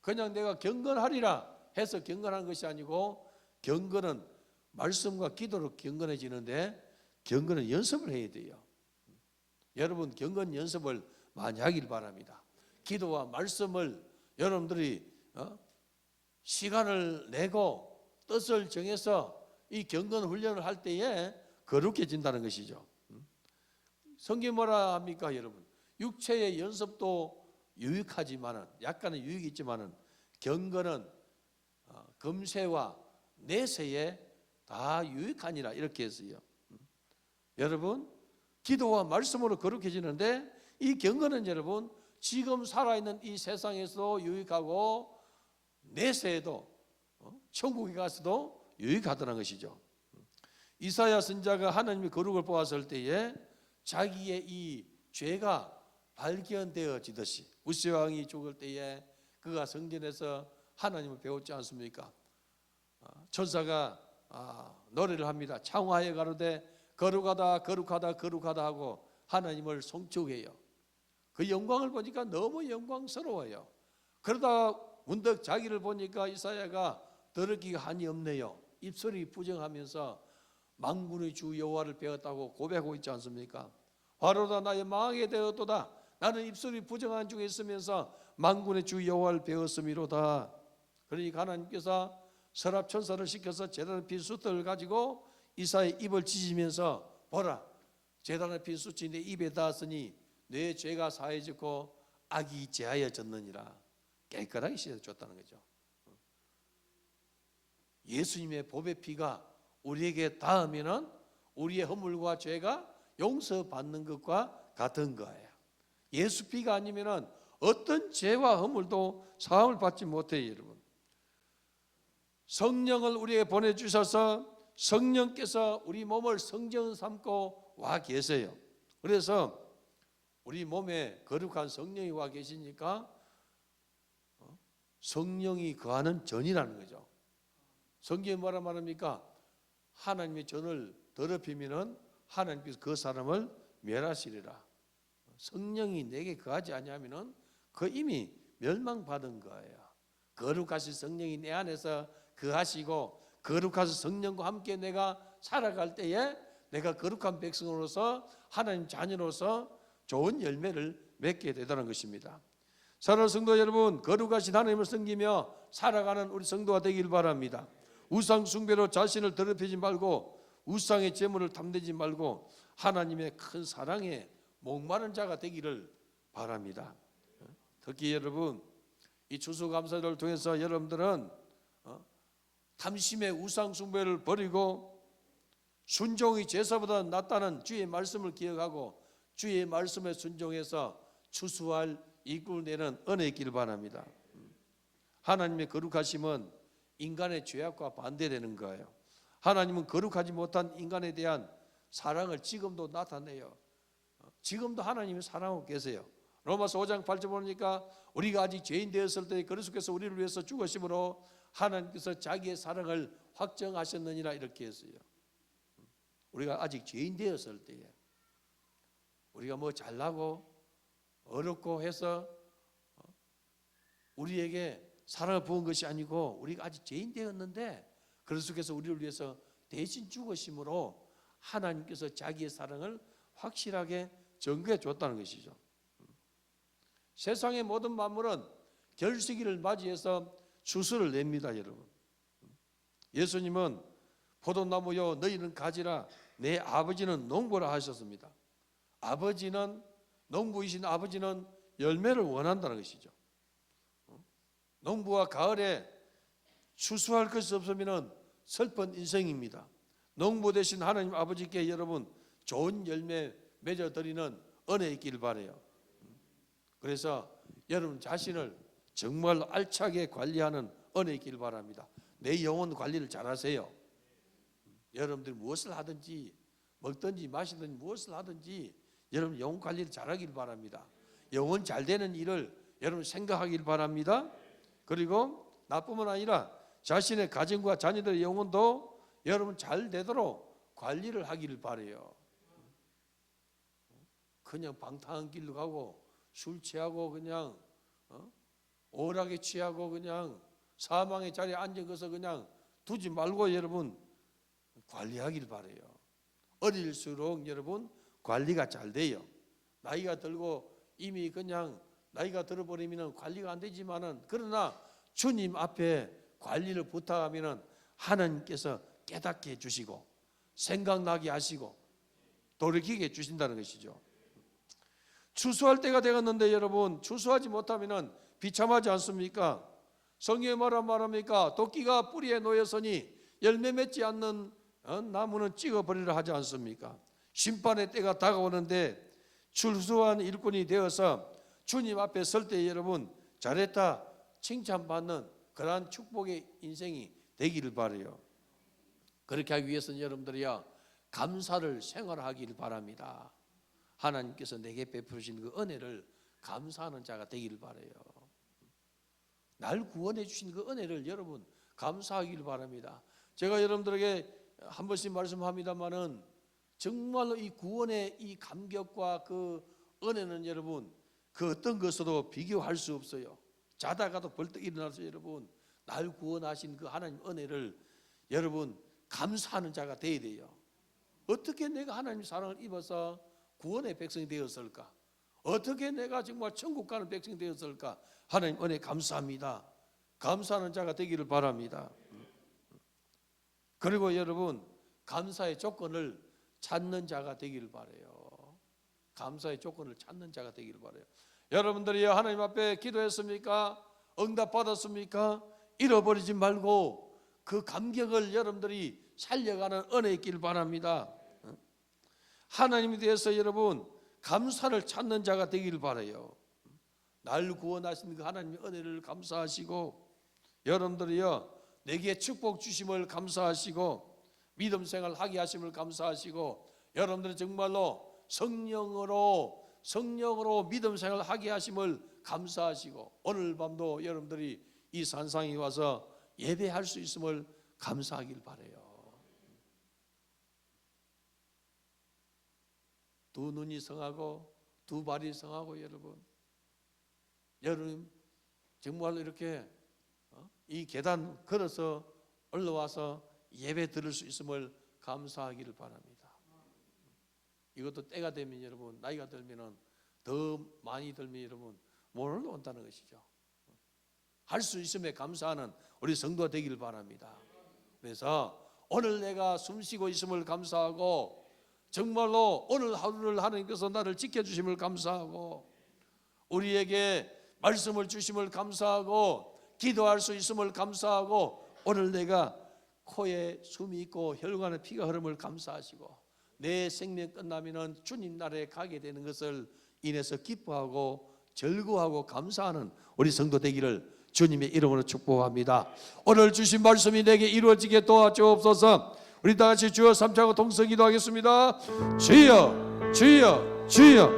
그냥 내가 경건하리라 해서 경건한 것이 아니고, 경건은 말씀과 기도로 경건해지는데, 경건은 연습을 해야 돼요. 여러분, 경건 연습을 많이 하길 바랍니다. 기도와 말씀을 여러분들이 시간을 내고 뜻을 정해서 이 경건 훈련을 할 때에 거룩해진다는 것이죠. 성경 뭐라 합니까, 여러분? 육체의 연습도 유익하지만은, 약간의 유익이 있지만은, 경건은 금세와 내세에 다 유익하니라, 이렇게 했어요. 여러분, 기도와 말씀으로 거룩해지는데, 이 경건은 여러분, 지금 살아있는 이 세상에서도 유익하고 내세에도, 천국에 가서도 유익하다는 것이죠. 이사야 선지자가 하나님의 거룩을 보았을 때에 자기의 이 죄가 발견되어지듯이, 우시 왕이 죽을 때에 그가 성전에서 하나님을 배웠지 않습니까? 천사가 노래를 합니다. 창화에 가로되 거룩하다 거룩하다 거룩하다 하고 하나님을 송축해요. 그 영광을 보니까 너무 영광스러워요. 그러다 문득 자기를 보니까 이사야가 더럽기가 한이 없네요. 입술이 부정하면서 만군의 주 여호와를 배웠다고 고백하고 있지 않습니까? 화로다 나의 망하게 되었도다. 나는 입술이 부정한 중에 있으면서 만군의 주 여호와를 배웠음이로다. 그러니까 하나님께서 서랍 천사를 시켜서 제단의 빈 숫을 가지고 이사야의 입을 찢으면서, 보라, 제단의 빈 숫이 내 입에 닿았으니 내 죄가 사해졌고 악이 제하여졌느니라. 깨끗하게 씻어줬다는 거죠. 예수님의 보배 피가 우리에게 닿으면은 우리의 허물과 죄가 용서받는 것과 같은 거예요. 예수 피가 아니면은 어떤 죄와 허물도 사함을 받지 못해요, 여러분. 성령을 우리에게 보내주셔서 성령께서 우리 몸을 성전 삼고 와 계세요. 그래서 우리 몸에 거룩한 성령이 와 계시니까 성령이 거하는 전이라는 거죠. 성경에 뭐라 말합니까? 하나님의 전을 더럽히면은 하나님께서 그 사람을 멸하시리라. 성령이 내게 거하지 아니하면은 그 이미 멸망받은 거예요. 거룩하신 성령이 내 안에서 거하시고, 거룩하신 성령과 함께 내가 살아갈 때에 내가 거룩한 백성으로서, 하나님 자녀로서 좋은 열매를 맺게 되다는 것입니다. 사랑하는 성도 여러분, 거룩하신 하나님을 섬기며 살아가는 우리 성도가 되길 바랍니다. 우상 숭배로 자신을 더럽히지 말고, 우상의 재물을 탐내지 말고 하나님의 큰 사랑에 목마른 자가 되기를 바랍니다. 특히 여러분, 이 추수감사절을 통해서 여러분들은 탐심의 우상 숭배를 버리고 순종이 제사보다 낫다는 주의 말씀을 기억하고 주의 말씀에 순종해서 추수할 이끌 내는 은혜 있기를 바랍니다. 하나님의 거룩하심은 인간의 죄악과 반대되는 거예요. 하나님은 거룩하지 못한 인간에 대한 사랑을 지금도 나타내요. 지금도 하나님이 사랑하고 계세요. 로마서 5장 8절 보니까 우리가 아직 죄인 되었을 때 그리스도께서 우리를 위해서 죽으심으로 하나님께서 자기의 사랑을 확정하셨느니라 이렇게 했어요. 우리가 아직 죄인 되었을 때에 우리가 뭐 잘나고 어렵고 해서 우리에게 사랑을 부은 것이 아니고 우리가 아직 죄인 되었는데 그리스도께서 우리를 위해서 대신 죽으심으로 하나님께서 자기의 사랑을 확실하게 증거해 줬다는 것이죠. 세상의 모든 만물은 결실기를 맞이해서 추수를 냅니다, 여러분. 예수님은 포도나무여 너희는 가지라 내 아버지는 농부라 하셨습니다. 아버지는 농부이신 아버지는 열매를 원한다는 것이죠. 농부와 가을에 추수할 것이 없으면 슬픈 인생입니다. 농부 되신 하나님 아버지께 여러분 좋은 열매 맺어드리는 은혜 있기를 바라요. 그래서 여러분 자신을 정말로 알차게 관리하는 은혜 있기를 바랍니다. 내 영혼 관리를 잘하세요. 여러분들이 무엇을 하든지 먹든지 마시든지 무엇을 하든지 여러분 영혼 관리를 잘하길 바랍니다. 영혼 잘 되는 일을 여러분 생각하길 바랍니다. 그리고 나뿐만 아니라 자신의 가정과 자녀들의 영혼도 여러분 잘 되도록 관리를 하기를 바라요. 그냥 방탕한 길로 가고 술 취하고 그냥 오락에 취하고 그냥 사망의 자리에 앉아서 그냥 두지 말고 여러분 관리하길 바라요. 어릴수록 여러분 관리가 잘 돼요. 나이가 들고 이미 그냥 나이가 들어버리면 관리가 안 되지만은 그러나 주님 앞에 관리를 부탁하면은 하나님께서 깨닫게 해주시고 생각나게 하시고 돌이키게 해주신다는 것이죠. 추수할 때가 되었는데 여러분 추수하지 못하면은 비참하지 않습니까? 성경에 말합니까? 도끼가 뿌리에 놓였으니 열매 맺지 않는 나무는 찍어버리라 하지 않습니까? 심판의 때가 다가오는데 추수한 일꾼이 되어서 주님 앞에 설 때 여러분 잘했다 칭찬받는 그러한 축복의 인생이 되기를 바라요. 그렇게 하기 위해서는 여러분들이야 감사를 생활하기를 바랍니다. 하나님께서 내게 베푸신 그 은혜를 감사하는 자가 되기를 바라요. 날 구원해 주신 그 은혜를 여러분 감사하기를 바랍니다. 제가 여러분들에게 한 번씩 말씀합니다만은 정말로 이 구원의 이 감격과 그 은혜는 여러분 그 어떤 것으로도 비교할 수 없어요. 자다가도 벌떡 일어나서 여러분 날 구원하신 그 하나님 은혜를 여러분 감사하는 자가 되어야 돼요. 어떻게 내가 하나님 사랑을 입어서 구원의 백성이 되었을까? 어떻게 내가 정말 천국 가는 백성이 되었을까? 하나님 은혜 감사합니다. 감사하는 자가 되기를 바랍니다. 그리고 여러분 감사의 조건을 찾는 자가 되기를 바라요. 감사의 조건을 찾는 자가 되기를 바라요. 여러분들이 하나님 앞에 기도했습니까? 응답 받았습니까? 잃어버리지 말고 그 감격을 여러분들이 살려가는 은혜 있기를 바랍니다. 하나님에 대해서 여러분 감사를 찾는 자가 되기를 바라요. 날 구원하신 그 하나님의 은혜를 감사하시고 여러분들이요 내게 축복 주심을 감사하시고 믿음 생활 하게 하심을 감사하시고 여러분들이 정말로 성령으로 믿음 생활 하게 하심을 감사하시고 오늘 밤도 여러분들이 이 산상에 와서 예배할 수 있음을 감사하길 바라요. 두 눈이 성하고 두 발이 성하고 여러분 정말로 이렇게 이 계단 걸어서 올라와서 예배 들을 수 있음을 감사하기를 바랍니다. 이것도 때가 되면 여러분 나이가 들면은 더 많이 들면 여러분 못 온다는 것이죠. 할 수 있음에 감사하는 우리 성도가 되기를 바랍니다. 그래서 오늘 내가 숨쉬고 있음을 감사하고 정말로 오늘 하루를 하나님께서 나를 지켜주심을 감사하고 우리에게 말씀을 주심을 감사하고 기도할 수 있음을 감사하고 오늘 내가 코에 숨이 있고 혈관에 피가 흐름을 감사하시고 내 생명 끝나면은 주님 나라에 가게 되는 것을 인해서 기뻐하고 즐거워하고 감사하는 우리 성도 되기를 주님의 이름으로 축복합니다. 오늘 주신 말씀이 내게 이루어지게 도와주옵소서. 우리 다 같이 주여 삼창하고 동성 기도하겠습니다. 주여 주여 주여